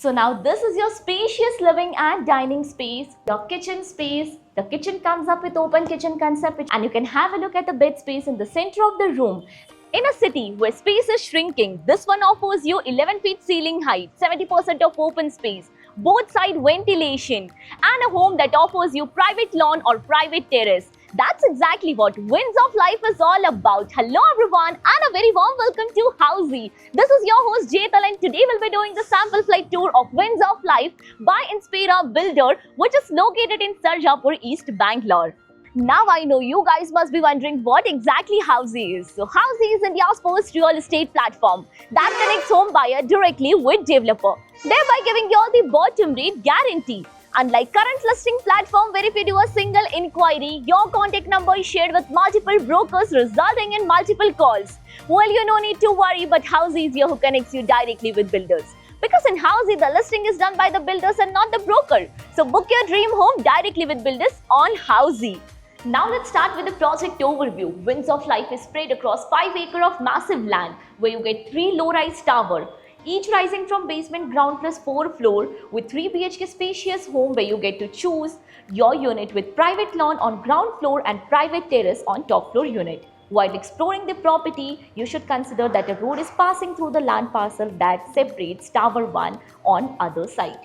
So now this is your spacious living and dining space, your kitchen space. The kitchen comes up with open kitchen concept and you can have a look at the bed space in the center of the room. In a city where space is shrinking, this one offers you 11 feet ceiling height, 70% of open space, both side ventilation, and a home that offers you private lawn or private terrace. That's exactly what Winds of Life is all about. Hello everyone and a very warm welcome to Housey. This is your host Jetal and today we'll be doing the sample flight tour of Winds of Life by Inspira Builder, which is located in Sarjapur, East Bangalore. Now I know you guys must be wondering what exactly Housey is. So Housey is India's first real estate platform that connects home buyer directly with developer, thereby giving you all the bottom rate guarantee. Unlike current listing platform where if you do a single inquiry, your contact number is shared with multiple brokers resulting in multiple calls. Well, you no need to worry, but Housey is here who connects you directly with builders. Because in Housey, the listing is done by the builders and not the broker. So book your dream home directly with builders on Housey. Now let's start with the project overview. Winds of Life is spread across 5 acres of massive land where you get 3 low-rise towers, each rising from basement ground plus 4 floor with 3 BHK spacious home where you get to choose your unit with private lawn on ground floor and private terrace on top floor unit. While exploring the property, you should consider that a road is passing through the land parcel that separates Tower 1 on other side.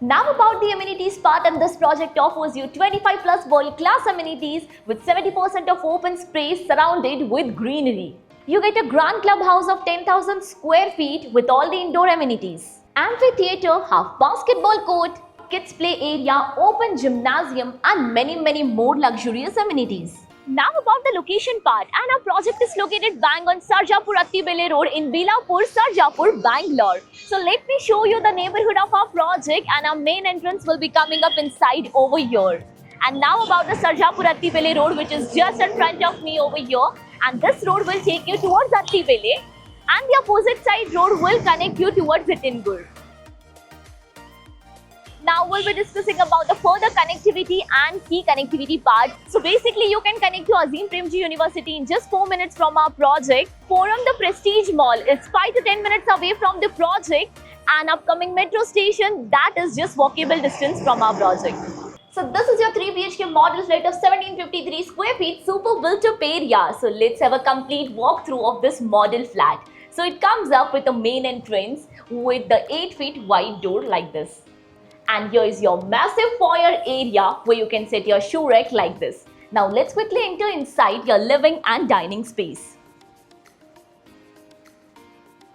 Now about the amenities part, and this project offers you 25 plus world class amenities with 70% of open space surrounded with greenery. You get a grand clubhouse of 10,000 square feet with all the indoor amenities, amphitheater, half basketball court, kids play area, open gymnasium and many more luxurious amenities. Now about the location part, and our project is located bang on Sarjapur Attibele Road in Belapur, Sarjapur, Bangalore. So let me show you the neighborhood of our project, and our main entrance will be coming up inside over here. And now about the Sarjapur Attibele Road, which is just in front of me over here. And this road will take you towards Attibele, and the opposite side road will connect you towards Hitingur. Now we'll be discussing about the further connectivity and key connectivity part. So basically you can connect to Azim Premji University in just 4 minutes from our project. Forum the Prestige Mall is 5 to 10 minutes away from the project, and upcoming metro station that is just walkable distance from our project. So this is your 3 BHK model flat of 1753 square feet super built up area. So let's have a complete walkthrough of this model flat. So it comes up with a main entrance with the 8 feet wide door like this. And here is your massive foyer area where you can set your shoe rack like this. Now let's quickly enter inside your living and dining space.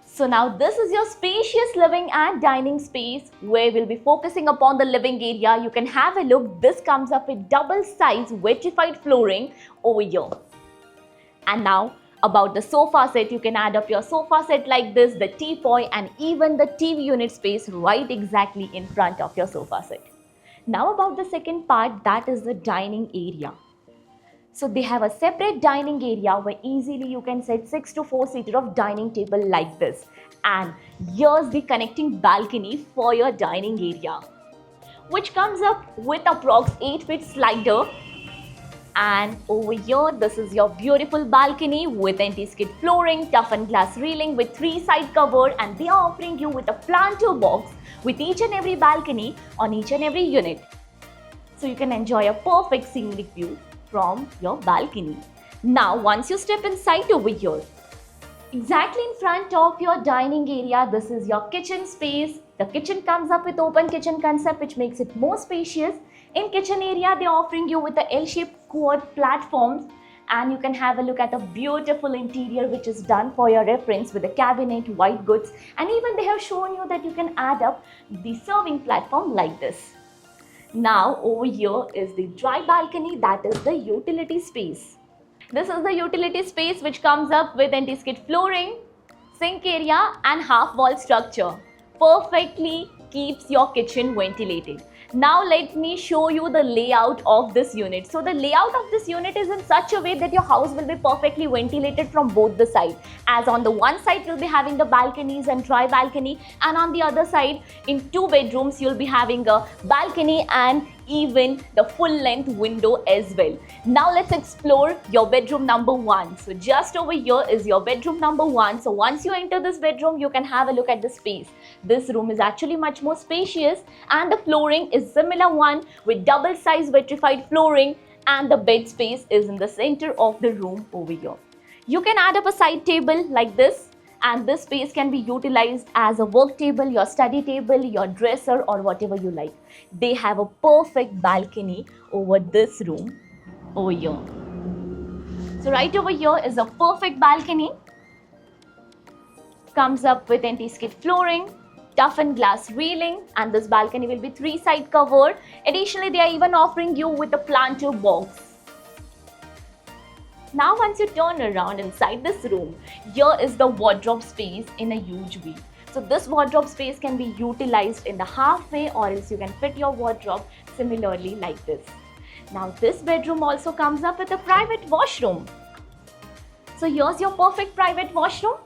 So now this is your spacious living and dining space where we'll be focusing upon the living area. You can have a look. This comes up with double size vitrified flooring over here. And now about the sofa set, you can add up your sofa set like this, the teapot and even the TV unit space right exactly in front of your sofa set. Now about the second part, that is the dining area. So they have a separate dining area where easily you can set 6 to 4 seater of dining table like this. And here's the connecting balcony for your dining area, which comes up with approx 8 feet slider. And over here, this is your beautiful balcony with anti-skid flooring, toughened glass railing with 3 side cover, and they are offering you with a planter box with each and every balcony on each and every unit. So you can enjoy a perfect scenic view from your balcony. Now once you step inside over here, exactly in front of your dining area, this is your kitchen space. The kitchen comes up with open kitchen concept which makes it more spacious. In kitchen area, they are offering you with the L-shaped quad platforms, and you can have a look at the beautiful interior which is done for your reference with the cabinet, white goods, and even they have shown you that you can add up the serving platform like this. Now over here is the dry balcony, that is the utility space. This is the utility space which comes up with anti-skid flooring, sink area and half wall structure. Perfectly keeps your kitchen ventilated. Now let me show you the layout of this unit. So the layout of this unit is in such a way that your house will be perfectly ventilated from both the sides. As on the one side you'll be having the balconies and dry balcony, and on the other side in 2 bedrooms you'll be having a balcony and even the full length window as well. Now let's explore your bedroom number 1. So just over here is your bedroom number 1. So once you enter this bedroom, you can have a look at the space. This room is actually much more spacious, and the flooring is similar one with double size vitrified flooring, and the bed space is in the center of the room over here. You can add up a side table like this, and this space can be utilized as a work table, your study table, your dresser, or whatever you like. They have a perfect balcony over this room over here. So right over here is a perfect balcony. Comes up with anti-skid flooring, toughened glass railing, and this balcony will be 3-side covered. Additionally, they are even offering you with a planter box. Now once you turn around inside this room, here is the wardrobe space in a huge way. So this wardrobe space can be utilized in the halfway, or else you can fit your wardrobe similarly like this. Now this bedroom also comes up with a private washroom. So here's your perfect private washroom.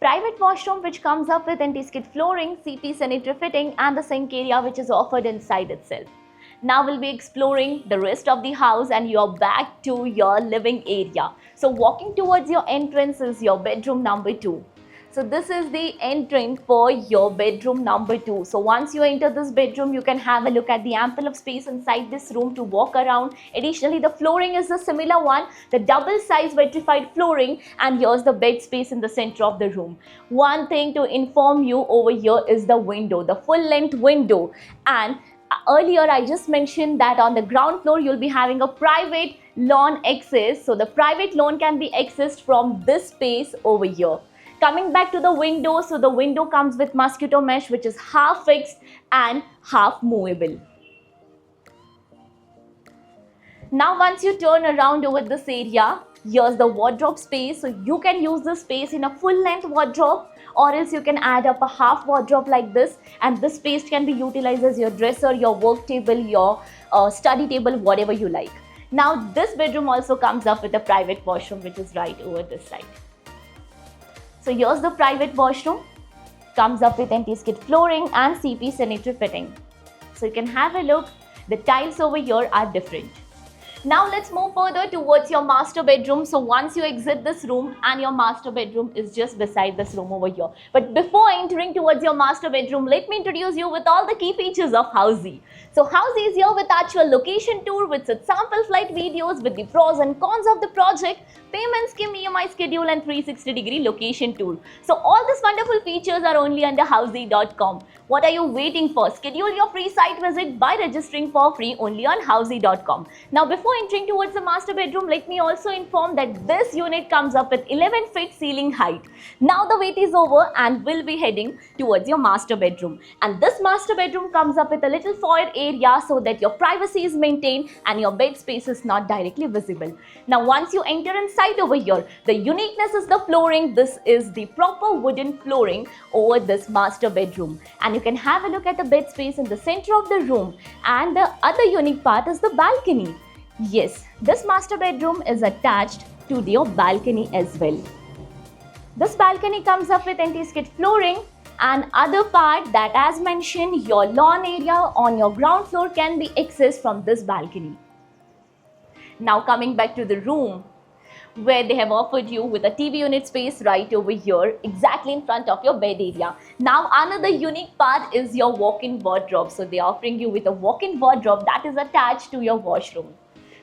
Private washroom which comes up with anti-skid flooring, CP sanitary fitting, and the sink area which is offered inside itself. Now we'll be exploring the rest of the house, and you're back to your living area. So walking towards your entrance is your bedroom number 2. So this is the entrance for your bedroom number 2. So once you enter this bedroom, you can have a look at the ample of space inside this room to walk around. Additionally, the flooring is a similar one, the double size vitrified flooring, and here's the bed space in the center of the room. One thing to inform you over here is the window, the full length window. And earlier I just mentioned that on the ground floor you'll be having a private lawn access. So the private lawn can be accessed from this space over here. Coming back to the window, so the window comes with mosquito mesh which is half fixed and half movable. Now once you turn around over this area, here's the wardrobe space. So you can use this space in a full length wardrobe, or else you can add up a half wardrobe like this, and this space can be utilized as your dresser, your work table, your study table, whatever you like. Now this bedroom also comes up with a private washroom which is right over this side. So here's the private washroom, comes up with anti-skid flooring and CP sanitary fitting. So you can have a look, the tiles over here are different. Now let's move further towards your master bedroom. So once you exit this room, and your master bedroom is just beside this room over here. But before entering towards your master bedroom, let me introduce you with all the key features of Housey. So Housey is here with actual location tour, with its sample flight videos, with the pros and cons of the project, payment scheme, EMI schedule, and 360-degree location tour. So all these wonderful features are only under Housey.com. What are you waiting for? Schedule your free site visit by registering for free only on Housey.com. Now before entering towards the master bedroom, let me also inform that this unit comes up with 11 feet ceiling height. Now the wait is over, and we'll be heading towards your master bedroom. And this master bedroom comes up with a little foyer area so that your privacy is maintained and your bed space is not directly visible. Now once you enter inside over here, the uniqueness is the flooring. This is the proper wooden flooring over this master bedroom. And you can have a look at the bed space in the center of the room. And the other unique part is the balcony. Yes, this master bedroom is attached to your balcony as well. This balcony comes up with anti-skid flooring, and other part that, as mentioned, your lawn area on your ground floor can be accessed from this balcony. Now coming back to the room, where they have offered you with a TV unit space right over here, exactly in front of your bed area. Now another unique part is your walk-in wardrobe. So they are offering you with a walk-in wardrobe that is attached to your washroom.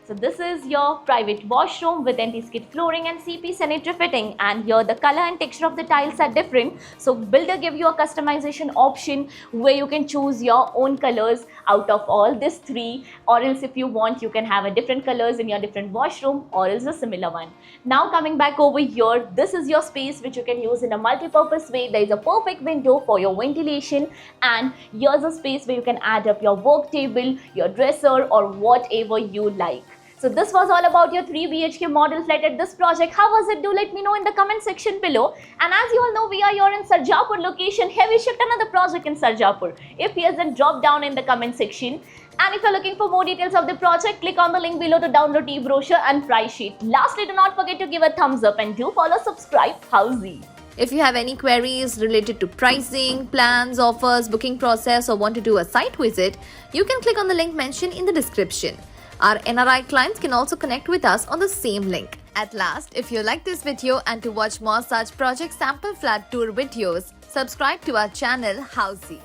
So this is your private washroom with anti-skid flooring and CP sanitary fitting, and here the color and texture of the tiles are different. So builder give you a customization option where you can choose your own colors out of all these three, or else if you want you can have a different colors in your different washroom, or else a similar one. Now coming back over here, this is your space which you can use in a multi-purpose way. There is a perfect window for your ventilation, and here's a space where you can add up your work table, your dresser, or whatever you like. So this was all about your 3 BHK model flat at this project. How was it? Do let me know in the comment section below. And as you all know, we are here in Sarjapur location. Have we shipped another project in Sarjapur? If yes, then drop down in the comment section. And if you're looking for more details of the project, click on the link below to download e-brochure and price sheet. Lastly, do not forget to give a thumbs up and do follow subscribe Housey. If you have any queries related to pricing, plans, offers, booking process, or want to do a site visit, you can click on the link mentioned in the description. Our NRI clients can also connect with us on the same link. At last, if you like this video and to watch more such project sample flat tour videos, subscribe to our channel Housey.